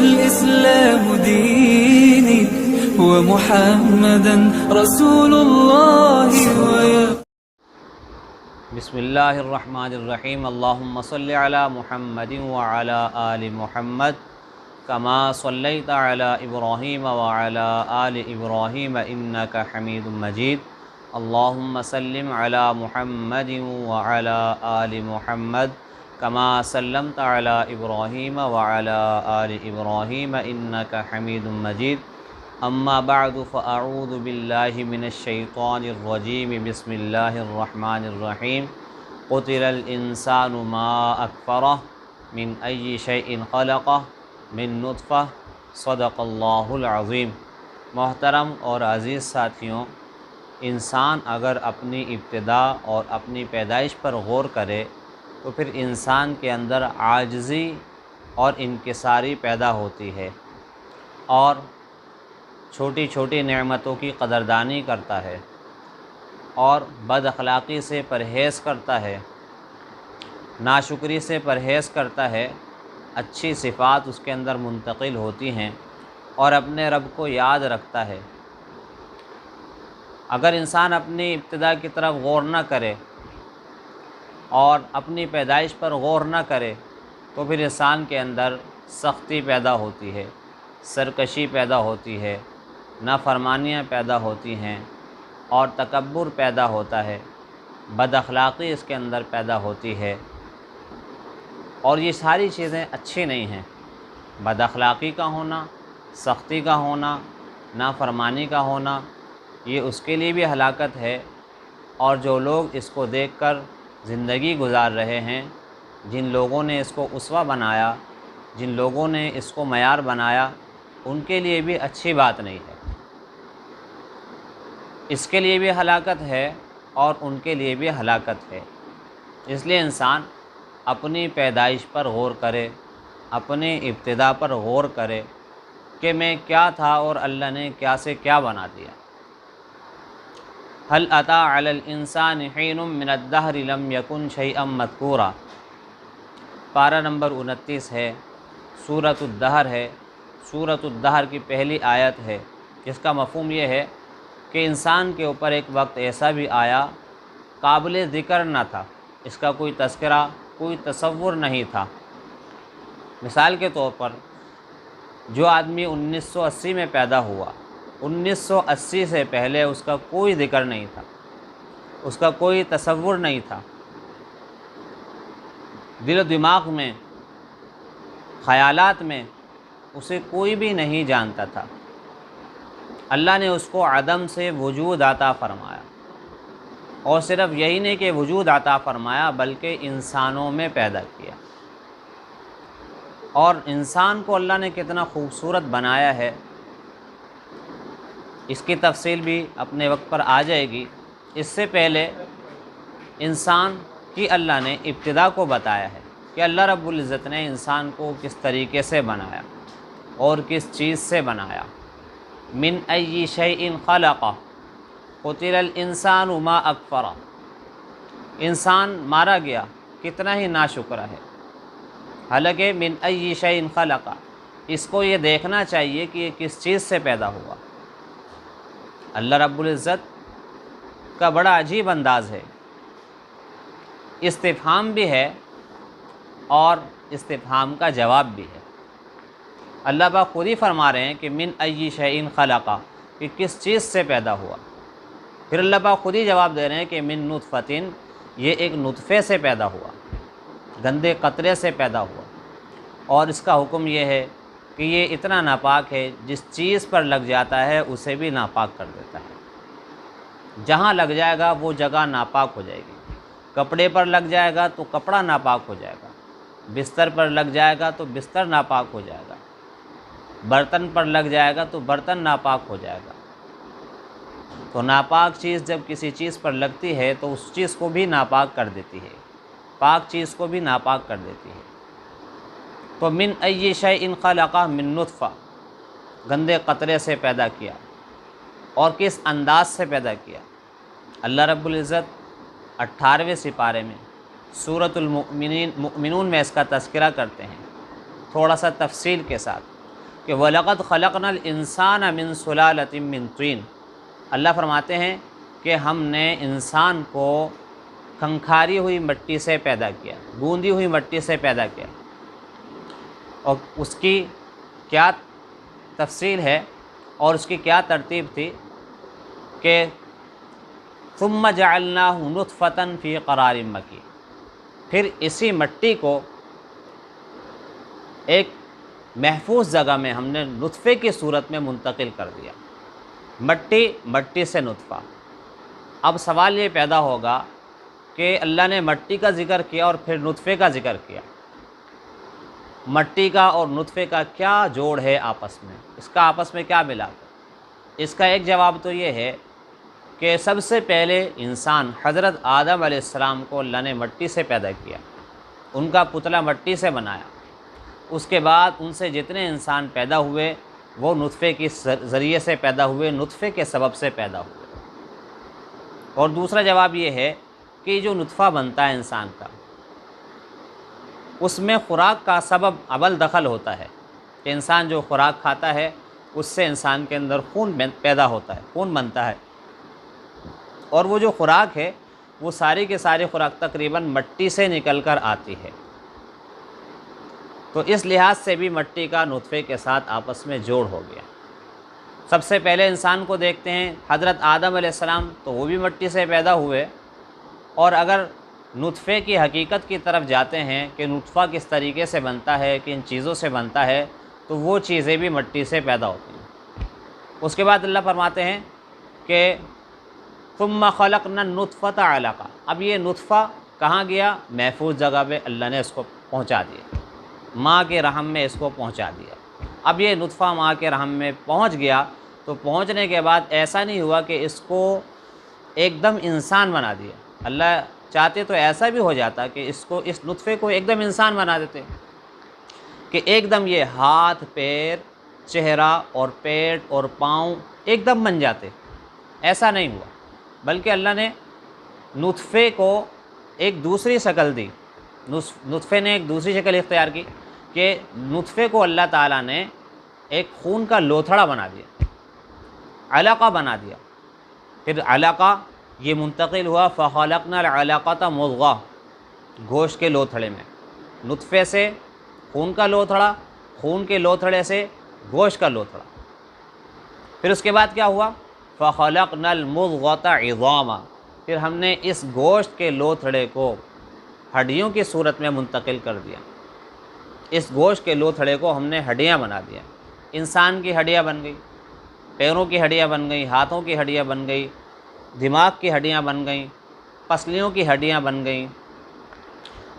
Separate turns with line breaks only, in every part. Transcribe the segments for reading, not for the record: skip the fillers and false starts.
الإسلام ديني ومحمدا رسول الله
بسم اللہ الرحمن الرحیم اللہم صلی علی محمد وعلی آل محمد کما صلیت علی ابراہیم وعلی آل ابراہیم انک حمید مجید اللہم سلم علی محمد وعلی آل محمد کما سلمت علی ابراہیم وعلی آل ابراہیم انک حمید مجید اما بعد فاعوذ باللہ من الشیطان الرجیم بسم اللہ الرحمن الرحیم قتل الانسان ما اکفرہ من ای شیء خلقہ من نطفہ صدق اللہ العظیم۔ محترم اور عزیز ساتھیوں، انسان اگر اپنی ابتدا اور اپنی پیدائش پر غور کرے تو پھر انسان کے اندر عاجزی اور انکساری پیدا ہوتی ہے اور چھوٹی چھوٹی نعمتوں کی قدردانی کرتا ہے اور بد اخلاقی سے پرہیز کرتا ہے، ناشکری سے پرہیز کرتا ہے، اچھی صفات اس کے اندر منتقل ہوتی ہیں اور اپنے رب کو یاد رکھتا ہے۔ اگر انسان اپنی ابتدا کی طرف غور نہ کرے اور اپنی پیدائش پر غور نہ کرے تو پھر انسان کے اندر سختی پیدا ہوتی ہے، سرکشی پیدا ہوتی ہے، نافرمانیاں پیدا ہوتی ہیں اور تکبر پیدا ہوتا ہے، بد اخلاقی اس کے اندر پیدا ہوتی ہے، اور یہ ساری چیزیں اچھی نہیں ہیں۔ بد اخلاقی کا ہونا، سختی کا ہونا، نافرمانی کا ہونا، یہ اس کے لیے بھی ہلاکت ہے، اور جو لوگ اس کو دیکھ کر زندگی گزار رہے ہیں، جن لوگوں نے اس کو اسوہ بنایا، جن لوگوں نے اس کو معیار بنایا، ان کے لیے بھی اچھی بات نہیں ہے۔ اس کے لیے بھی ہلاکت ہے اور ان کے لیے بھی ہلاکت ہے۔ اس لیے انسان اپنی پیدائش پر غور کرے، اپنی ابتدا پر غور کرے کہ میں کیا تھا اور اللہ نے کیا سے کیا بنا دیا۔ هل اتى على الانسان حين من الدهر لم يكن شيئا مذكورا، پارہ نمبر 29 ہے، سورۃ الدہر ہے، سورۃ الدہر کی پہلی آیت ہے، جس کا مفہوم یہ ہے کہ انسان کے اوپر ایک وقت ایسا بھی آیا قابل ذکر نہ تھا، اس کا کوئی تذکرہ، کوئی تصور نہیں تھا۔ مثال کے طور پر جو آدمی 1980 میں پیدا ہوا، 1980 سے پہلے اس کا کوئی ذکر نہیں تھا، اس کا کوئی تصور نہیں تھا، دل و دماغ میں، خیالات میں اسے کوئی بھی نہیں جانتا تھا۔ اللہ نے اس کو عدم سے وجود عطا فرمایا، اور صرف یہی نہیں کہ وجود عطا فرمایا بلکہ انسانوں میں پیدا کیا۔ اور انسان کو اللہ نے کتنا خوبصورت بنایا ہے، اس کی تفصیل بھی اپنے وقت پر آ جائے گی۔ اس سے پہلے انسان کی اللہ نے ابتدا کو بتایا ہے کہ اللہ رب العزت نے انسان کو کس طریقے سے بنایا اور کس چیز سے بنایا۔ من ای شیء خلقہ قتل الانسان ما اکفرہ، انسان مارا گیا، کتنا ہی ناشکر ہے۔ حالانکہ من ای شیء خلقہ، اس کو یہ دیکھنا چاہیے کہ یہ کس چیز سے پیدا ہوا۔ اللہ رب العزت کا بڑا عجیب انداز ہے، استفہام بھی ہے اور استفہام کا جواب بھی ہے۔ اللہ پاک خود ہی فرما رہے ہیں کہ من ای شیء خلقہ، کہ کس چیز سے پیدا ہوا۔ پھر اللہ پاک خود ہی جواب دے رہے ہیں کہ من نطفتن، یہ ایک نطفے سے پیدا ہوا، گندے قطرے سے پیدا ہوا، اور اس کا حکم یہ ہے کہ یہ اتنا ناپاک ہے جس چیز پر لگ جاتا ہے اسے بھی ناپاک کر دیتا ہے۔ جہاں لگ جائے گا وہ جگہ ناپاک ہو جائے گی، کپڑے پر لگ جائے گا تو کپڑا ناپاک ہو جائے گا، بستر پر لگ جائے گا تو بستر ناپاک ہو جائے گا، برتن پر لگ جائے گا تو برتن ناپاک ہو جائے گا۔ تو ناپاک چیز جب کسی چیز پر لگتی ہے تو اس چیز کو بھی ناپاک کر دیتی ہے، پاک چیز کو بھی ناپاک کر دیتی ہے۔ تو من ای شیء خلقہ من نطفہ، گندے قطرے سے پیدا کیا، اور کس انداز سے پیدا کیا۔ اللہ رب العزت 18ویں سپارے میں سورۃ المؤمنون میں اس کا تذکرہ کرتے ہیں، تھوڑا سا تفصیل کے ساتھ کہ وَلَقَدْ خَلَقْنَا الْإِنسَانَ مِنْ سُلَالَةٍ مِّن طِينٍ، اللہ فرماتے ہیں کہ ہم نے انسان کو کھنکھاری ہوئی مٹی سے پیدا کیا، گوندی ہوئی مٹی سے پیدا کیا۔ اور اس کی کیا تفصیل ہے اور اس کی کیا ترتیب تھی کہ ثُمَّ جَعَلْنَاهُ نُطْفَةً فِي قَرَارٍ مَّكِينٍ، پھر اسی مٹی کو ایک محفوظ جگہ میں ہم نے نطفے کی صورت میں منتقل کر دیا۔ مٹی سے نطفہ۔ اب سوال یہ پیدا ہوگا کہ اللہ نے مٹی کا ذکر کیا اور پھر نطفے کا ذکر کیا، مٹی کا اور نطفے کا کیا جوڑ ہے آپس میں، اس کا آپس میں کیا ملا؟ اس کا ایک جواب تو یہ ہے کہ سب سے پہلے انسان حضرت آدم علیہ السلام کو اللہ نے مٹی سے پیدا کیا، ان کا پتلا مٹی سے بنایا۔ اس کے بعد ان سے جتنے انسان پیدا ہوئے وہ نطفے کے ذریعے سے پیدا ہوئے، نطفے کے سبب سے پیدا ہوئے۔ اور دوسرا جواب یہ ہے کہ جو نطفہ بنتا ہے انسان کا، اس میں خوراک کا سبب اول دخل ہوتا ہے کہ انسان جو خوراک کھاتا ہے اس سے انسان کے اندر خون پیدا ہوتا ہے، خون بنتا ہے، اور وہ جو خوراک ہے وہ ساری کی ساری خوراک تقریباً مٹی سے نکل کر آتی ہے۔ تو اس لحاظ سے بھی مٹی کا نطفے کے ساتھ آپس میں جوڑ ہو گیا۔ سب سے پہلے انسان کو دیکھتے ہیں حضرت آدم علیہ السلام، تو وہ بھی مٹی سے پیدا ہوئے، اور اگر نطفے کی حقیقت کی طرف جاتے ہیں کہ نطفہ کس طریقے سے بنتا ہے، کن چیزوں سے بنتا ہے، تو وہ چیزیں بھی مٹی سے پیدا ہوتی ہیں۔ اس کے بعد اللہ فرماتے ہیں کہ ثُمَّ خَلَقْنَا النُّطْفَةَ عَلَقَةً، اب یہ نطفہ کہاں گیا؟ محفوظ جگہ پہ اللہ نے اس کو پہنچا دیا، ماں کے رحم میں اس کو پہنچا دیا۔ اب یہ نطفہ ماں کے رحم میں پہنچ گیا، تو پہنچنے کے بعد ایسا نہیں ہوا کہ اس کو ایک دم انسان بنا دیا۔ اللہ چاہتے تو ایسا بھی ہو جاتا کہ اس نطفے کو ایک دم انسان بنا دیتے، کہ ایک دم یہ ہاتھ، پیر، چہرہ اور پیٹ اور پاؤں ایک دم بن جاتے۔ ایسا نہیں ہوا، بلکہ اللہ نے نطفے کو ایک دوسری شکل دی، نطفے نے ایک دوسری شکل اختیار کی کہ نطفے کو اللہ تعالیٰ نے ایک خون کا لوتھڑا بنا دیا، علقہ بنا دیا۔ پھر علقہ یہ منتقل ہوا، فَخَلَقْنَا الْعَلَقَةَ مُضْغَةً، گوشت کے لوتھڑے میں، نطفے سے خون کا لوتھڑا، خون کے لوتھڑے سے گوشت کا لوتھڑا۔ پھر اس کے بعد کیا ہوا؟ فَخَلَقْنَا الْمُضْغَةَ عِظَامًا، پھر ہم نے اس گوشت کے لوتھڑے کو ہڈیوں کی صورت میں منتقل کر دیا۔ اس گوشت کے لوتھڑے کو ہم نے ہڈیاں بنا دیا۔ انسان کی ہڈیاں بن گئی، پیروں کی ہڈیاں بن گئی، ہاتھوں کی ہڈیاں بن گئی، دماغ کی ہڈیاں بن گئیں، پسلیوں کی ہڈیاں بن گئیں،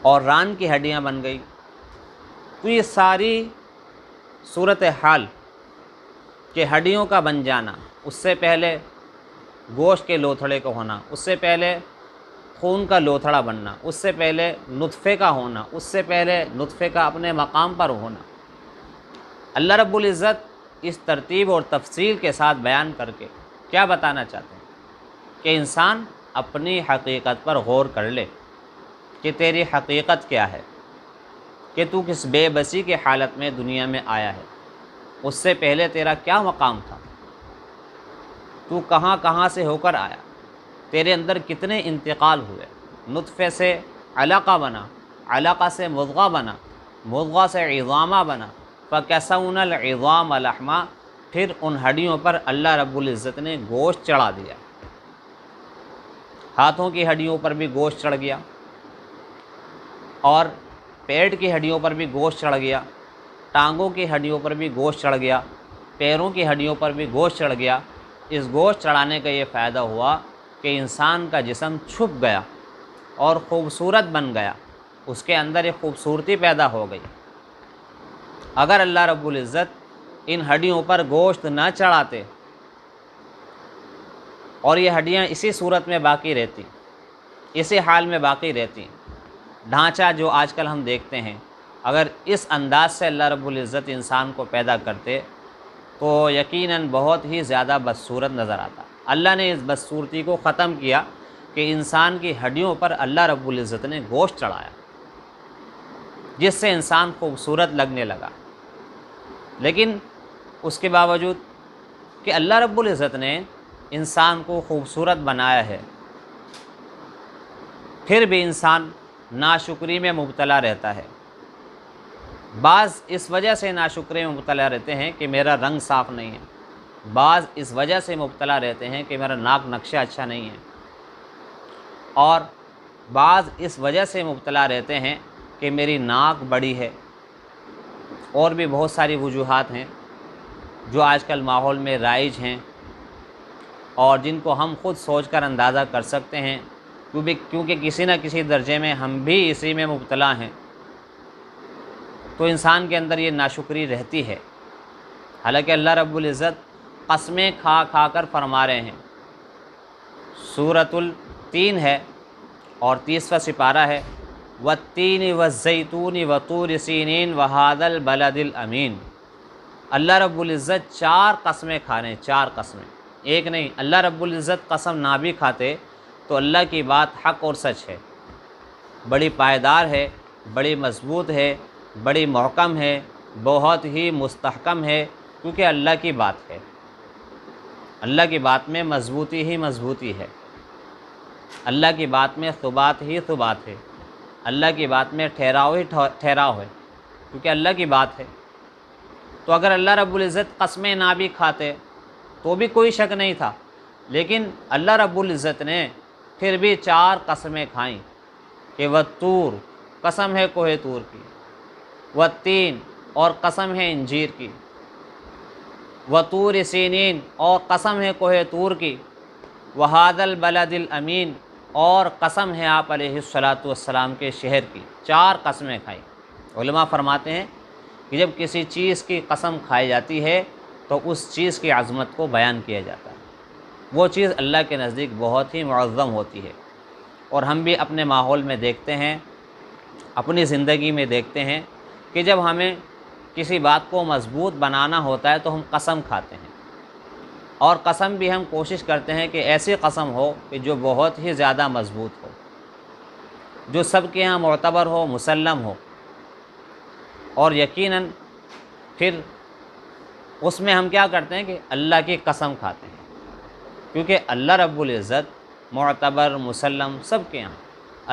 اور ران کی ہڈیاں بن گئی۔ تو یہ ساری صورت حال کہ ہڈیوں کا بن جانا، اس سے پہلے گوشت کے لوتھڑے کا ہونا، اس سے پہلے خون کا لوتھڑا بننا، اس سے پہلے نطفے کا ہونا، اس سے پہلے نطفے کا اپنے مقام پر ہونا، اللہ رب العزت اس ترتیب اور تفصیل کے ساتھ بیان کر کے کیا بتانا چاہتے ہیں کہ انسان اپنی حقیقت پر غور کر لے کہ تیری حقیقت کیا ہے، کہ تو کس بے بسی کی حالت میں دنیا میں آیا ہے، اس سے پہلے تیرا کیا مقام تھا، تو کہاں کہاں سے ہو کر آیا، تیرے اندر کتنے انتقال ہوئے، نطفے سے علقہ بنا، علقہ سے مضغہ بنا، مضغہ سے عظامہ بنا، فَكَسَوْنَا الْعِظَامَ لَحْمًا، پھر ان ہڈیوں پر اللہ رب العزت نے گوشت چڑھا دیا۔ ہاتھوں کی ہڈیوں پر بھی گوشت چڑھ گیا، اور پیٹ کی ہڈیوں پر بھی گوشت چڑھ گیا، ٹانگوں کی ہڈیوں پر بھی گوشت چڑھ گیا، پیروں کی ہڈیوں پر بھی گوشت چڑھ گیا۔ اس گوشت چڑھانے کا یہ فائدہ ہوا کہ انسان کا جسم چھپ گیا اور خوبصورت بن گیا، اس کے اندر ایک خوبصورتی پیدا ہو گئی۔ اگر اللہ رب العزت ان ہڈیوں پر گوشت نہ چڑھاتے اور یہ ہڈیاں اسی صورت میں باقی رہتی، اسی حال میں باقی رہتی، ڈھانچہ جو آج کل ہم دیکھتے ہیں، اگر اس انداز سے اللہ رب العزت انسان کو پیدا کرتے تو یقیناً بہت ہی زیادہ بدصورت نظر آتا۔ اللہ نے اس بدصورتی کو ختم کیا کہ انسان کی ہڈیوں پر اللہ رب العزت نے گوشت چڑھایا، جس سے انسان خوبصورت لگنے لگا۔ لیکن اس کے باوجود کہ اللہ رب العزت نے انسان کو خوبصورت بنایا ہے، پھر بھی انسان ناشکری میں مبتلا رہتا ہے۔ بعض اس وجہ سے ناشکری میں مبتلا رہتے ہیں کہ میرا رنگ صاف نہیں ہے، بعض اس وجہ سے مبتلا رہتے ہیں کہ میرا ناک نقشہ اچھا نہیں ہے، اور بعض اس وجہ سے مبتلا رہتے ہیں کہ میری ناک بڑی ہے۔ اور بھی بہت ساری وجوہات ہیں جو آج کل ماحول میں رائج ہیں اور جن کو ہم خود سوچ کر اندازہ کر سکتے ہیں، کیونکہ کسی نہ کسی درجے میں ہم بھی اسی میں مبتلا ہیں، تو انسان کے اندر یہ ناشکری رہتی ہے۔ حالانکہ اللہ رب العزت قسمیں کھا کھا کر فرما رہے ہیں۔ سورۃ التین ہے اور 30واں سپارہ ہے، والتین والزیتون وطور سینین وہذا البلد الامین۔ اللہ رب العزت 4 قسمیں کھا رہے ہیں، 4 قسمیں، ایک نہیں۔ اللہ رب العزت قسم نہ بھی کھاتے تو اللہ کی بات حق اور سچ ہے، بڑی پائیدار ہے، بڑی مضبوط ہے، بڑی محکم ہے، بہت ہی مستحکم ہے، کیونکہ اللہ کی بات ہے۔ اللہ کی بات میں مضبوطی ہی مضبوطی ہے، اللہ کی بات میں ثبات ہی ثبات ہے، اللہ کی بات میں ٹھہراؤ ہی ٹھہراؤ ہے، کیونکہ اللہ کی بات ہے۔ تو اگر اللہ رب العزت قسمیں نہ بھی کھاتے تو بھی کوئی شک نہیں تھا، لیکن اللہ رب العزت نے پھر بھی 4 قسمیں کھائیں کہ والطور، قسم ہے کوہ طور کی، والتین، اور قسم ہے انجیر کی، وطور سینین، اور قسم ہے کوہ طور کی، وہذا البلد الامین، اور قسم ہے آپ علیہ الصلاۃ والسلام کے شہر کی۔ 4 قسمیں کھائیں۔ علماء فرماتے ہیں کہ جب کسی چیز کی قسم کھائی جاتی ہے تو اس چیز کی عظمت کو بیان کیا جاتا ہے، وہ چیز اللہ کے نزدیک بہت ہی معظم ہوتی ہے۔ اور ہم بھی اپنے ماحول میں دیکھتے ہیں، اپنی زندگی میں دیکھتے ہیں کہ جب ہمیں کسی بات کو مضبوط بنانا ہوتا ہے تو ہم قسم کھاتے ہیں، اور قسم بھی ہم کوشش کرتے ہیں کہ ایسی قسم ہو کہ جو بہت ہی زیادہ مضبوط ہو، جو سب کے ہاں معتبر ہو، مسلم ہو، اور یقیناً پھر اس میں ہم کیا کرتے ہیں کہ اللہ کی قسم کھاتے ہیں، کیونکہ اللہ رب العزت معتبر، مسلم سب کے ہاں،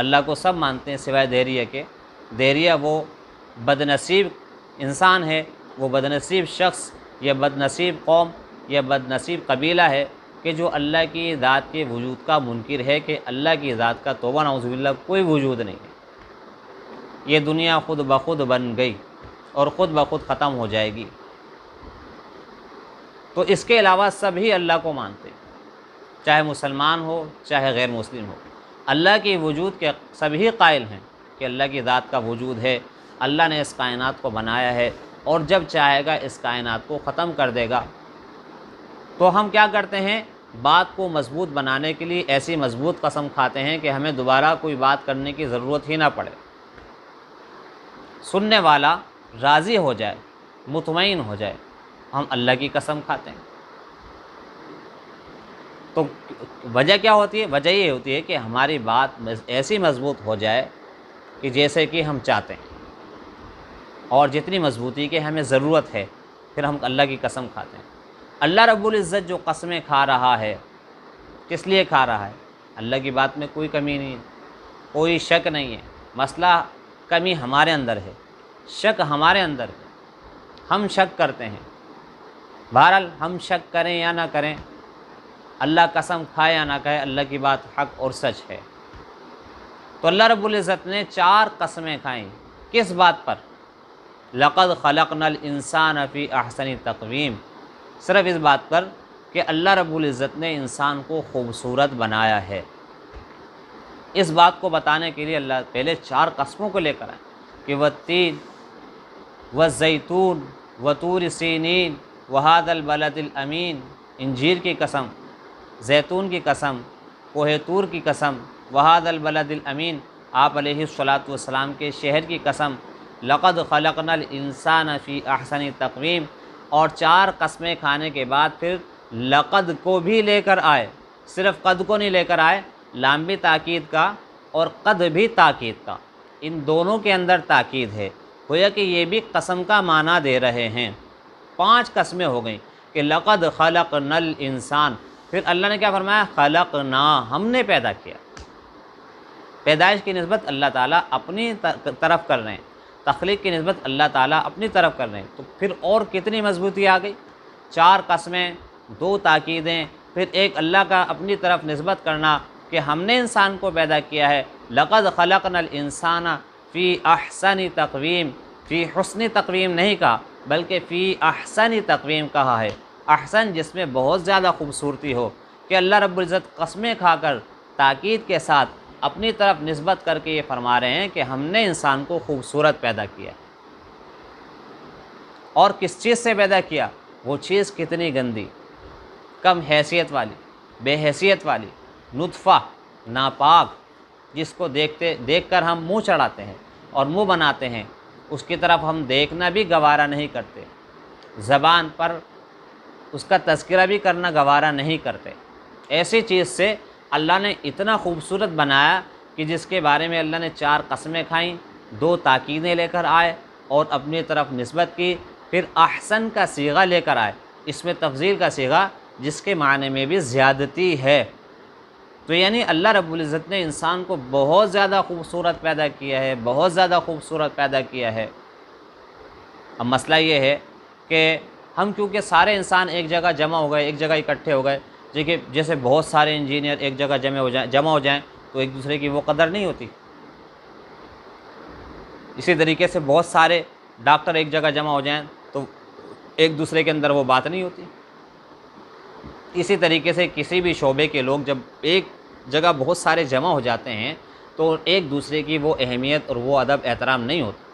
اللہ کو سب مانتے ہیں سوائے دہریہ کے۔ دہریہ وہ بدنصیب انسان ہے، وہ بدنصیب شخص یا بدنصیب قوم یا بدنصیب قبیلہ ہے کہ جو اللہ کی ذات کے وجود کا منکر ہے، کہ اللہ کی ذات کا توبہ نعوذ باللہ کوئی وجود نہیں ہے، یہ دنیا خود بخود بن گئی اور خود بخود ختم ہو جائے گی۔ تو اس کے علاوہ سبھی اللہ کو مانتے ہیں، چاہے مسلمان ہو چاہے غیر مسلم ہو، اللہ کے وجود کے سبھی قائل ہیں کہ اللہ کی ذات کا وجود ہے، اللہ نے اس کائنات کو بنایا ہے، اور جب چاہے گا اس کائنات کو ختم کر دے گا۔ تو ہم کیا کرتے ہیں، بات کو مضبوط بنانے کے لیے ایسی مضبوط قسم کھاتے ہیں کہ ہمیں دوبارہ کوئی بات کرنے کی ضرورت ہی نہ پڑے، سننے والا راضی ہو جائے، مطمئن ہو جائے، ہم اللہ کی قسم کھاتے ہیں۔ تو وجہ کیا ہوتی ہے؟ وجہ یہ ہوتی ہے کہ ہماری بات ایسی مضبوط ہو جائے کہ جیسے کہ ہم چاہتے ہیں، اور جتنی مضبوطی کی ہمیں ضرورت ہے، پھر ہم اللہ کی قسم کھاتے ہیں۔ اللہ رب العزت جو قسمیں کھا رہا ہے، کس لیے کھا رہا ہے؟ اللہ کی بات میں کوئی کمی نہیں ہے، کوئی شک نہیں ہے۔ مسئلہ کمی ہمارے اندر ہے، شک ہمارے اندر ہے، ہم شک کرتے ہیں۔ بہرحال ہم شک کریں یا نہ کریں، اللہ قسم کھائے یا نہ کھائے، اللہ کی بات حق اور سچ ہے۔ تو اللہ رب العزت نے 4 قسمیں کھائیں، کس بات پر؟ لقد خلقنا الانسان فی احسن تقویم، صرف اس بات پر کہ اللہ رب العزت نے انسان کو خوبصورت بنایا ہے۔ اس بات کو بتانے کے لیے اللہ پہلے 4 قسموں کو لے کر آئے کہ والتین والزیتون وطور سینین وہذا البلد الامین، انجیر کی قسم، زیتون کی قسم، کوہ طور کی قسم، وہذا البلد الامین، آپ علیہ الصلاۃ والسلام کے شہر کی قسم، لقد خلقنا الانسان فی احسن تقویم، اور 4 قسمیں کھانے کے بعد پھر لقد کو بھی لے کر آئے، صرف قد کو نہیں لے کر آئے، لام بھی تاکید کا اور قد بھی تاکید کا، ان دونوں کے اندر تاکید ہے، گویا کہ یہ بھی قسم کا معنی دے رہے ہیں۔ 5 قسمیں ہو گئیں کہ لقد خلقنا الانسان، پھر اللہ نے کیا فرمایا؟ خلقنا، ہم نے پیدا کیا۔ پیدائش کی نسبت اللہ تعالیٰ اپنی طرف کر رہے ہیں، تخلیق کی نسبت اللہ تعالیٰ اپنی طرف کر رہے ہیں، تو پھر اور کتنی مضبوطی آ گئی؟ 4 قسمیں، 2 تاکیدیں، پھر ایک اللہ کا اپنی طرف نسبت کرنا کہ ہم نے انسان کو پیدا کیا ہے۔ لقد خلقنا الانسان فی احسن تقویم، فی حسن تقویم نہیں کہا بلکہ فی احسن تقویم کہا ہے، احسن جس میں بہت زیادہ خوبصورتی ہو، کہ اللہ رب العزت قسمیں کھا کر تاکید کے ساتھ اپنی طرف نسبت کر کے یہ فرما رہے ہیں کہ ہم نے انسان کو خوبصورت پیدا کیا۔ اور کس چیز سے پیدا کیا؟ وہ چیز کتنی گندی، کم حیثیت والی، بے حیثیت والی، نطفہ، ناپاک، جس کو دیکھ کر ہم منہ چڑھاتے ہیں اور منہ بناتے ہیں، اس کی طرف ہم دیکھنا بھی گوارا نہیں کرتے، زبان پر اس کا تذکرہ بھی کرنا گوارا نہیں کرتے۔ ایسی چیز سے اللہ نے اتنا خوبصورت بنایا کہ جس کے بارے میں اللہ نے 4 قسمیں کھائیں، 2 تاکیدیں لے کر آئے اور اپنی طرف نسبت کی، پھر احسن کا صیغہ لے کر آئے، اس میں تفضیل کا صیغہ جس کے معنی میں بھی زیادتی ہے۔ تو یعنی اللہ رب العزت نے انسان کو بہت زیادہ خوبصورت پیدا کیا ہے، بہت زیادہ خوبصورت پیدا کیا ہے۔ اب مسئلہ یہ ہے کہ ہم کیونکہ سارے انسان ایک جگہ جمع ہو گئے، ایک جگہ اکٹھے ہو گئے، جیسے بہت سارے انجینئر ایک جگہ جمع ہو جائیں تو ایک دوسرے کی وہ قدر نہیں ہوتی، اسی طریقے سے بہت سارے ڈاکٹر ایک جگہ جمع ہو جائیں تو ایک دوسرے کے اندر وہ بات نہیں ہوتی۔ اسی طریقے سے کسی بھی شعبے کے لوگ جب ایک جگہ بہت سارے جمع ہو جاتے ہیں تو ایک دوسرے کی وہ اہمیت اور وہ ادب احترام نہیں ہوتا۔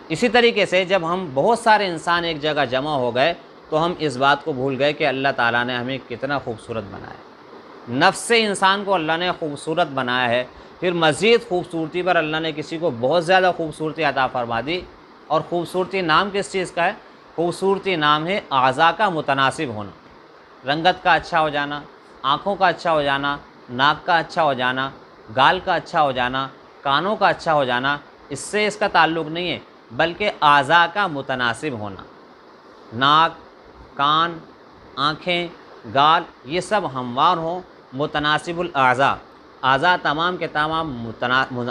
اسی طریقے سے جب ہم بہت سارے انسان ایک جگہ جمع ہو گئے تو ہم اس بات کو بھول گئے کہ اللہ تعالیٰ نے ہمیں کتنا خوبصورت بنایا۔ نفس سے انسان کو اللہ نے خوبصورت بنایا ہے، پھر مزید خوبصورتی پر اللہ نے کسی کو بہت زیادہ خوبصورتی عطا فرما دی۔ اور خوبصورتی نام کس چیز کا ہے؟ خوبصورتی نام ہے اعضاء کا متناسب ہونا، رنگت کا اچھا ہو جانا، آنکھوں کا اچھا ہو جانا، ناک کا اچھا ہو جانا، گال کا اچھا ہو جانا، کانوں کا اچھا ہو جانا، اس سے اس کا تعلق نہیں ہے، بلکہ اعضاء کا متناسب ہونا۔ ناک، کان، آنکھیں، گال، یہ سب ہموار ہوں، متناسب الاعضاء، اعضاء تمام کے تمام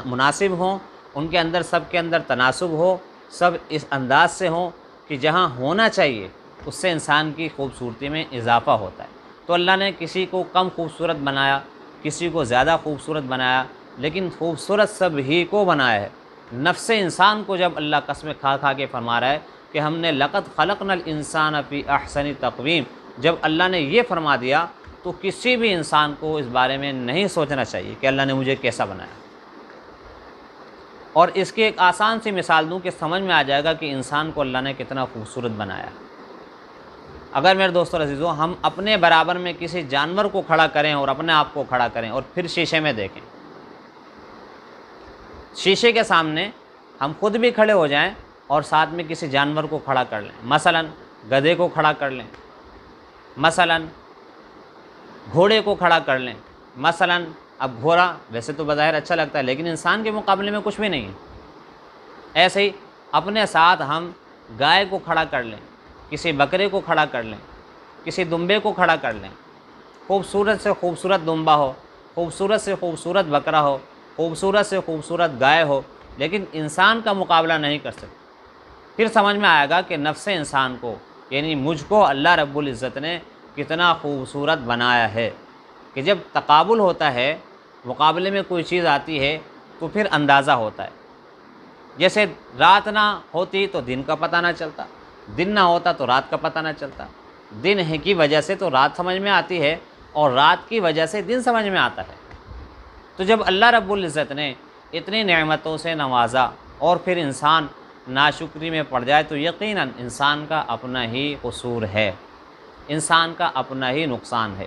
مناسب ہوں، ان کے اندر سب کے اندر تناسب ہو، سب اس انداز سے ہوں کہ جہاں ہونا چاہیے اس سے انسان کی خوبصورتی میں اضافہ ہوتا ہے۔ تو اللہ نے کسی کو کم خوبصورت بنایا، کسی کو زیادہ خوبصورت بنایا، لیکن خوبصورت سب ہی کو بنایا ہے۔ نفس انسان کو جب اللہ قسم کھا کھا کے فرما رہا ہے کہ ہم نے لقد خلقنا الانسان فی احسن تقویم، جب اللہ نے یہ فرما دیا تو کسی بھی انسان کو اس بارے میں نہیں سوچنا چاہیے کہ اللہ نے مجھے کیسا بنایا۔ اور اس کی ایک آسان سی مثال دوں کہ سمجھ میں آ جائے گا کہ انسان کو اللہ نے کتنا خوبصورت بنایا۔ اگر میرے دوستو عزیزو ہم اپنے برابر میں کسی جانور کو کھڑا کریں اور اپنے آپ کو کھڑا کریں اور پھر شیشے میں دیکھیں، شیشے کے سامنے ہم خود بھی کھڑے ہو جائیں اور ساتھ میں کسی جانور کو کھڑا کر لیں، مثلا گدھے کو کھڑا کر لیں، مثلا گھوڑے کو کھڑا کر لیں، مثلا اب گھوڑا ویسے تو بظاہر اچھا لگتا ہے لیکن انسان کے مقابلے میں کچھ بھی نہیں ہے، ایسے ہی اپنے ساتھ ہم گائے کو کھڑا کر لیں، کسی بکرے کو کھڑا کر لیں، کسی دمبے کو کھڑا کر لیں، خوبصورت سے خوبصورت دمبا ہو، خوبصورت سے خوبصورت بکرا ہو، خوبصورت سے خوبصورت گائے ہو، لیکن انسان کا مقابلہ نہیں کر سکتے۔ پھر سمجھ میں آئے گا کہ نفس انسان کو یعنی مجھ کو اللہ رب العزت نے کتنا خوبصورت بنایا ہے کہ جب تقابل ہوتا ہے، مقابلے میں کوئی چیز آتی ہے تو پھر اندازہ ہوتا ہے۔ جیسے رات نہ ہوتی تو دن کا پتہ نہ چلتا، دن نہ ہوتا تو رات کا پتہ نہ چلتا، دن ہے کی وجہ سے تو رات سمجھ میں آتی ہے اور رات کی وجہ سے دن سمجھ میں آتا ہے۔ تو جب اللہ رب العزت نے اتنی نعمتوں سے نوازا اور پھر انسان ناشکری میں پڑ جائے تو یقیناً انسان کا اپنا ہی قصور ہے، انسان کا اپنا ہی نقصان ہے۔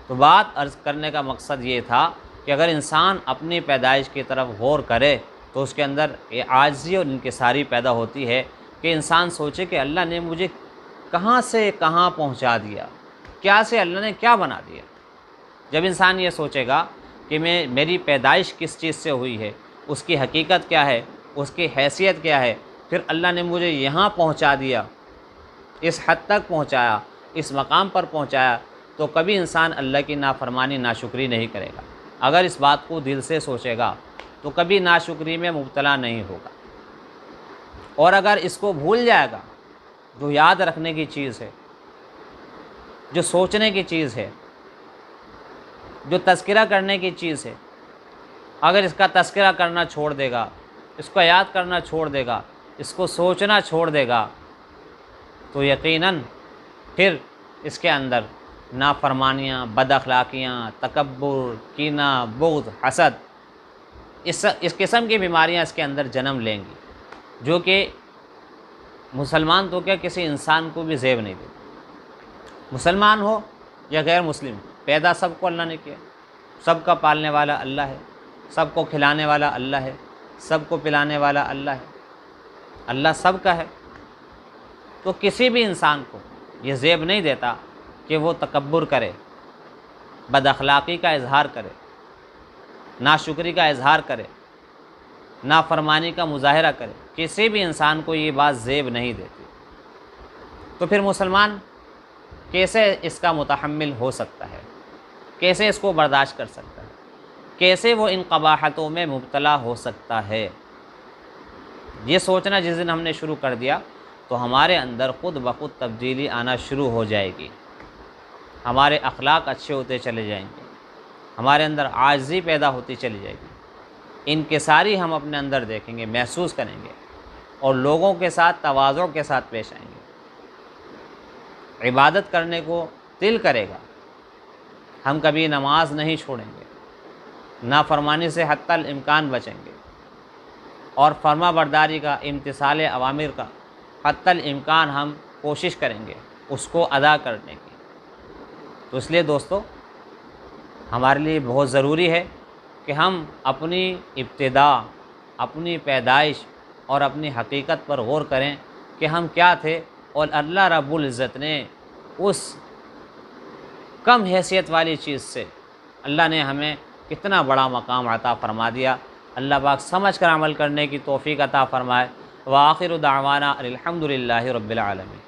تو بات عرض کرنے کا مقصد یہ تھا کہ اگر انسان اپنی پیدائش کی طرف غور کرے تو اس کے اندر یہ عاجزی اور انکساری پیدا ہوتی ہے کہ انسان سوچے کہ اللہ نے مجھے کہاں سے کہاں پہنچا دیا، کیا سے اللہ نے کیا بنا دیا۔ جب انسان یہ سوچے گا کہ میری پیدائش کس چیز سے ہوئی ہے، اس کی حقیقت کیا ہے، اس کی حیثیت کیا ہے، پھر اللہ نے مجھے یہاں پہنچا دیا، اس حد تک پہنچایا، اس مقام پر پہنچایا، تو کبھی انسان اللہ کی نافرمانی ناشکری نہیں کرے گا۔ اگر اس بات کو دل سے سوچے گا تو کبھی ناشکری میں مبتلا نہیں ہوگا، اور اگر اس کو بھول جائے گا، جو یاد رکھنے کی چیز ہے، جو سوچنے کی چیز ہے، جو تذکرہ کرنے کی چیز ہے، اگر اس کا تذکرہ کرنا چھوڑ دے گا، اس کو یاد کرنا چھوڑ دے گا، اس کو سوچنا چھوڑ دے گا، تو یقیناً پھر اس کے اندر نافرمانیاں، بد اخلاقیاں، تکبر، کینہ، بغض، حسد، اس قسم کی بیماریاں اس کے اندر جنم لیں گی، جو کہ مسلمان تو کیا کسی انسان کو بھی زیب نہیں دیتی۔ مسلمان ہو یا غیر مسلم، پیدا سب کو اللہ نے کیا، سب کا پالنے والا اللہ ہے، سب کو کھلانے والا اللہ ہے، سب کو پلانے والا اللہ ہے، اللہ سب کا ہے۔ تو کسی بھی انسان کو یہ زیب نہیں دیتا کہ وہ تکبر کرے، بد اخلاقی کا اظہار کرے، ناشکری کا اظہار کرے، نافرمانی کا مظاہرہ کرے، کسی بھی انسان کو یہ بات زیب نہیں دیتی۔ تو پھر مسلمان کیسے اس کا متحمل ہو سکتا ہے، کیسے اس کو برداشت کر سکتا ہے، کیسے وہ ان قباحتوں میں مبتلا ہو سکتا ہے؟ یہ سوچنا جس دن ہم نے شروع کر دیا تو ہمارے اندر خود بخود تبدیلی آنا شروع ہو جائے گی، ہمارے اخلاق اچھے ہوتے چلے جائیں گے، ہمارے اندر عاجزی پیدا ہوتی چلی جائے گی، انکساری ہم اپنے اندر دیکھیں گے، محسوس کریں گے، اور لوگوں کے ساتھ تواضع کے ساتھ پیش آئیں گے، عبادت کرنے کو دل کرے گا، ہم کبھی نماز نہیں چھوڑیں گے، نافرمانی سے حتی الامکان بچیں گے، اور فرما برداری کا، امتثال اوامر کا حتی الامکان ہم کوشش کریں گے اس کو ادا کرنے کی۔ تو اس لیے دوستو، ہمارے لیے بہت ضروری ہے کہ ہم اپنی ابتدا، اپنی پیدائش اور اپنی حقیقت پر غور کریں کہ ہم کیا تھے، اور اللہ رب العزت نے اس کم حیثیت والی چیز سے اللہ نے ہمیں کتنا بڑا مقام عطا فرما دیا۔ اللہ پاک سمجھ کر عمل کرنے کی توفیق عطا فرمائے۔ وآخر دعوانا الحمد للہ رب العالمین۔